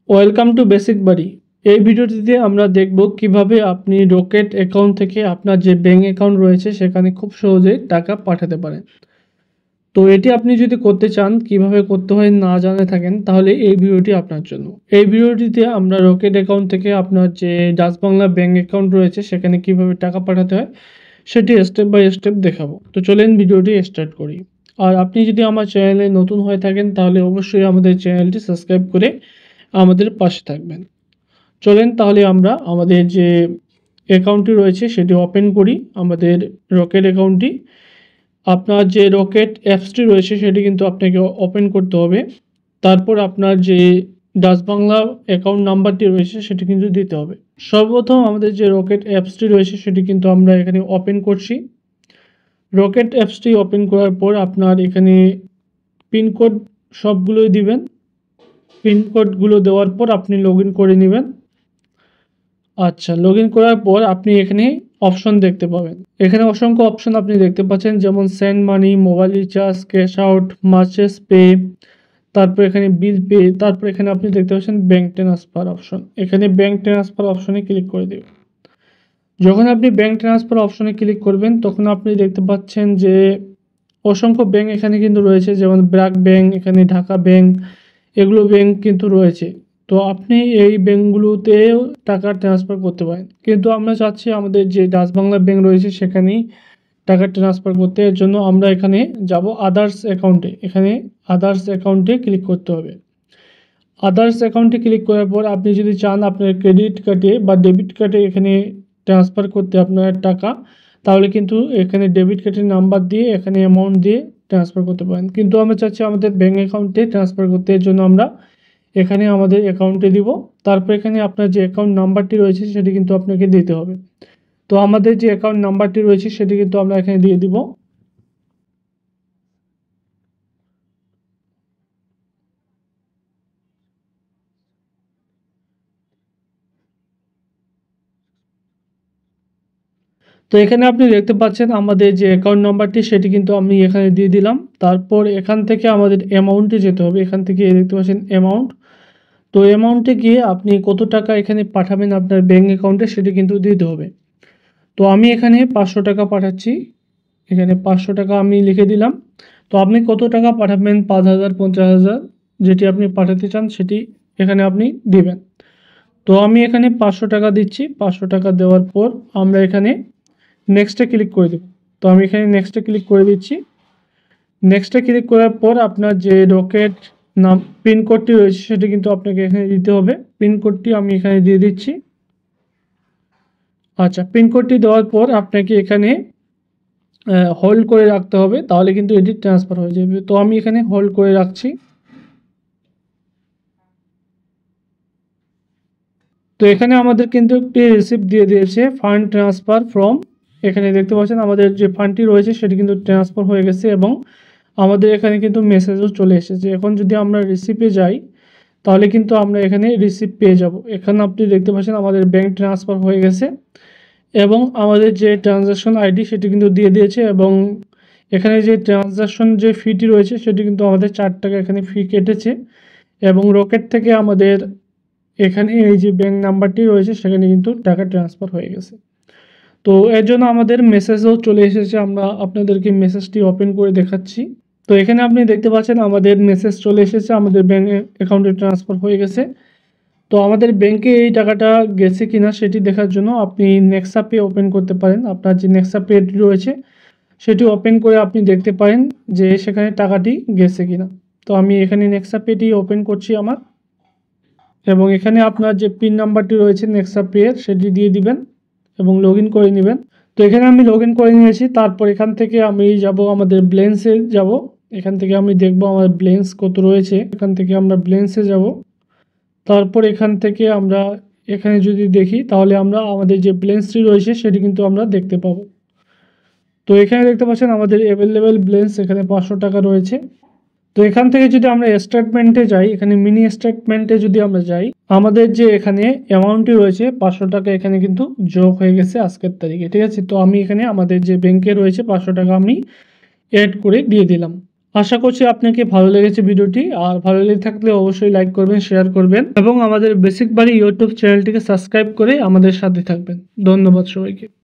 Welcome to basic বাড়ি। এই ভিডিওটিতে আমরা দেখব কিভাবে আপনি রকেট অ্যাকাউন্ট থেকে আপনার যে ব্যাঙ্ক অ্যাকাউন্ট রয়েছে সেখানে খুব সহজেই টাকা পাঠাতে পারেন। তো এটি আপনি যদি করতে চান, কিভাবে করতে হয় না জানে থাকেন, তাহলে এই ভিডিওটি আপনার জন্য। এই ভিডিওটিতে আমরা রকেট অ্যাকাউন্ট থেকে আপনার যে ডাচ বাংলা ব্যাঙ্ক অ্যাকাউন্ট রয়েছে সেখানে কিভাবে টাকা পাঠাতে হয় সেটি স্টেপ বাই স্টেপ দেখাবো। তো চলেন ভিডিওটি স্টার্ট করি। আর আপনি যদি আমার চ্যানেলে নতুন হয়ে থাকেন তাহলে অবশ্যই আমাদের চ্যানেলটি সাবস্ক্রাইব করে আমাদের পাশে থাকবেন। চলেন তাহলে আমরা আমাদের যে অ্যাকাউন্টটি রয়েছে সেটি ওপেন করি, আমাদের রকেট অ্যাকাউন্টটি। আপনার যে রকেট অ্যাপসটি রয়েছে সেটি কিন্তু আপনাকে ওপেন করতে হবে। তারপর আপনার যে ডাচ বাংলা অ্যাকাউন্ট নাম্বারটি রয়েছে সেটি কিন্তু দিতে হবে। সর্বপ্রথম আমাদের যে রকেট অ্যাপসটি রয়েছে সেটি কিন্তু আমরা এখানে ওপেন করছি। রকেট অ্যাপসটি ওপেন করার পর আপনার এখানে পিনকোড সবগুলোই দিবেন। পিনকোডগুলো দেওয়ার পর আপনি লগ ইন করে নেবেন। আচ্ছা, লগ ইন করার পর আপনি এখানে অপশন দেখতে পাবেন। এখানে অসংখ্য অপশন আপনি দেখতে পাচ্ছেন, যেমন send money, mobile recharge, cash out, marches pay, তারপর এখানে বিল পে, তারপর এখানে আপনি দেখতে পাচ্ছেন ব্যাঙ্ক ট্রান্সফার অপশন। এখানে ব্যাঙ্ক ট্রান্সফার অপশনে ক্লিক করে দেবেন। যখন আপনি ব্যাঙ্ক ট্রান্সফার অপশনে ক্লিক করবেন তখন আপনি দেখতে পাচ্ছেন যে অসংখ্য ব্যাঙ্ক এখানে কিন্তু রয়েছে, যেমন ব্র্যাক ব্যাঙ্ক, এখানে ঢাকা ব্যাঙ্ক, এগুলো ব্যাঙ্ক কিন্তু রয়েছে। তো আপনি এই ব্যাঙ্কগুলোতেও টাকা ট্রান্সফার করতে পারেন, কিন্তু আমরা চাচ্ছি আমাদের যে ডাচ বাংলা ব্যাঙ্ক রয়েছে সেখানেই টাকা ট্রান্সফার করতে। এর জন্য আমরা এখানে যাব আদার্স অ্যাকাউন্টে। এখানে আদার্স অ্যাকাউন্টে ক্লিক করতে হবে। আদার্স অ্যাকাউন্টে ক্লিক করার পর আপনি যদি চান আপনার ক্রেডিট কার্ডে বা ডেবিট কার্ডে এখানে ট্রান্সফার করতে আপনার টাকা, তাহলে কিন্তু এখানে ডেবিট কার্ডের নাম্বার দিয়ে এখানে অ্যামাউন্ট দিয়ে ট্রান্সফার করতে পারেন। কিন্তু আমরা চাচ্ছি আমাদের ব্যাঙ্ক অ্যাকাউন্টে ট্রান্সফার করতে, এর জন্য আমরা এখানে আমাদের অ্যাকাউন্টে দিব। তারপর এখানে আপনার যে অ্যাকাউন্ট নাম্বারটি রয়েছে সেটি কিন্তু আপনাকে দিতে হবে। তো আমাদের যে অ্যাকাউন্ট নাম্বারটি রয়েছে সেটি কিন্তু আমরা এখানে দিয়ে দিব। তো এখানে আপনি দেখতে পাচ্ছেন আমাদের যে অ্যাকাউন্ট নাম্বারটি সেটি কিন্তু আমি এখানে দিয়ে দিলাম। তারপর এখান থেকে আমাদের অ্যামাউন্টে যেতে হবে। এখান থেকে দেখতে পাচ্ছেন অ্যামাউন্ট। তো অ্যামাউন্টে গিয়ে আপনি কত টাকা এখানে পাঠাবেন আপনার ব্যাঙ্ক অ্যাকাউন্টে সেটি কিন্তু দিতে হবে। তো আমি এখানে 500 টাকা পাঠাচ্ছি। এখানে 500 টাকা আমি লিখে দিলাম। তো আপনি কত টাকা পাঠাবেন, 5,000, 50,000, যেটি আপনি পাঠাতে চান সেটি এখানে আপনি দিবেন। তো আমি এখানে 500 টাকা দিচ্ছি। 500 টাকা দেওয়ার পর আমরা এখানে নেক্সটে ক্লিক করে দেব। তো আমি এখানে নেক্সটে ক্লিক করে দিচ্ছি। নেক্সটে ক্লিক করার পর আপনার যে রকেট নাম পিনকোডটি রয়েছে সেটি কিন্তু আপনাকে এখানে দিতে হবে। পিনকোডটি আমি এখানে দিয়ে দিচ্ছি। আচ্ছা, পিনকোডটি দেওয়ার পর আপনাকে এখানে হোল্ড করে রাখতে হবে, তাহলে কিন্তু এটি ট্রান্সফার হয়ে যাবে। তো আমি এখানে হোল্ড করে রাখছি। তো এখানে আমাদের কিন্তু একটি রিসিপ্ট দিয়ে দিয়েছে, ফান্ড ট্রান্সফার ফ্রম। এখানে দেখতে পাচ্ছেন আমাদের যে ফান্ডটি রয়েছে সেটি কিন্তু ট্রান্সফার হয়ে গেছে এবং আমাদের এখানে কিন্তু মেসেজও চলে এসেছে। এখন যদি আমরা রিসিপে যাই তাহলে কিন্তু আমরা এখানে রিসিপ্ট পেয়ে যাব। এখানে আপনি দেখতে পাচ্ছেন আমাদের ব্যাঙ্ক ট্রান্সফার হয়ে গেছে এবং আমাদের যে ট্রানজ্যাকশন আইডি সেটি কিন্তু দিয়ে দিয়েছে এবং এখানে যে ট্রানজ্যাকশন যে ফিটি রয়েছে সেটি কিন্তু আমাদের 4 টাকা এখানে ফি কেটেছে এবং রকেট থেকে আমাদের এখানে এই যে ব্যাঙ্ক নাম্বারটি রয়েছে সেখানে কিন্তু টাকা ট্রান্সফার হয়ে গেছে। তো এর জন্য আমাদের মেসেজও চলে এসেছে। আমরা আপনাদেরকে মেসেজটি ওপেন করে দেখাচ্ছি। তো এখানে আপনি দেখতে পাচ্ছেন আমাদের মেসেজ চলে এসেছে, আমাদের ব্যাঙ্ক অ্যাকাউন্টে ট্রান্সফার হয়ে গেছে। তো আমাদের ব্যাঙ্কে এই টাকাটা গেছে কিনা সেটি দেখার জন্য আপনি নেক্সা পে ওপেন করতে পারেন। আপনার যে নেক্সা পেটি রয়েছে সেটি ওপেন করে আপনি দেখতে পারেন যে সেখানে টাকাটি গেছে কিনা। তো আমি এখানে নেক্সা পেটি ওপেন করছি আমার, এবং এখানে আপনার যে পিন নাম্বারটি রয়েছে নেক্সা পের সেটি দিয়ে দিবেন এবং লগ ইন করে নেবেন। তো এখানে আমি লগ ইন করে নিয়েছি। তারপর এখান থেকে আমি যাব আমাদের ব্যালেন্সে যাব। এখান থেকে আমি দেখব আমার ব্যালেন্স কত রয়েছে। এখান থেকে আমরা ব্যালেন্সে যাব। তারপর এখান থেকে আমরা এখানে যদি দেখি তাহলে আমরা আমাদের যে ব্যালেন্সটি রয়েছে সেটি কিন্তু আমরা দেখতে পাবো। তো এখানে দেখতে পাচ্ছেন আমাদের অ্যাভেলেবেল ব্যালেন্স এখানে 500 টাকা রয়েছে। তো এখান থেকে যদি আমরা স্টেটমেন্টে যাই, এখানে মিনি স্টেটমেন্টে যদি আমরা যাই, আমাদের যে এখানে অ্যামাউন্টটি রয়েছে 500 টাকা এখানে কিন্তু যোগ হয়ে গেছে আজকের তারিখে, ঠিক আছে। তো আমি এখানে আমাদের যে ব্যাংকে রয়েছে 500 টাকা আমি অ্যাড করে দিয়ে দিলাম। আশা করছি আপনাকে ভালো লেগেছে ভিডিওটি, আর ভালো লেগে থাকলে অবশ্যই লাইক করবেন, শেয়ার করবেন এবং আমাদের বেসিক বাড়ি ইউটিউব চ্যানেলটিকে সাবস্ক্রাইব করে আমাদের সাথে থাকবেন। ধন্যবাদ সবাইকে।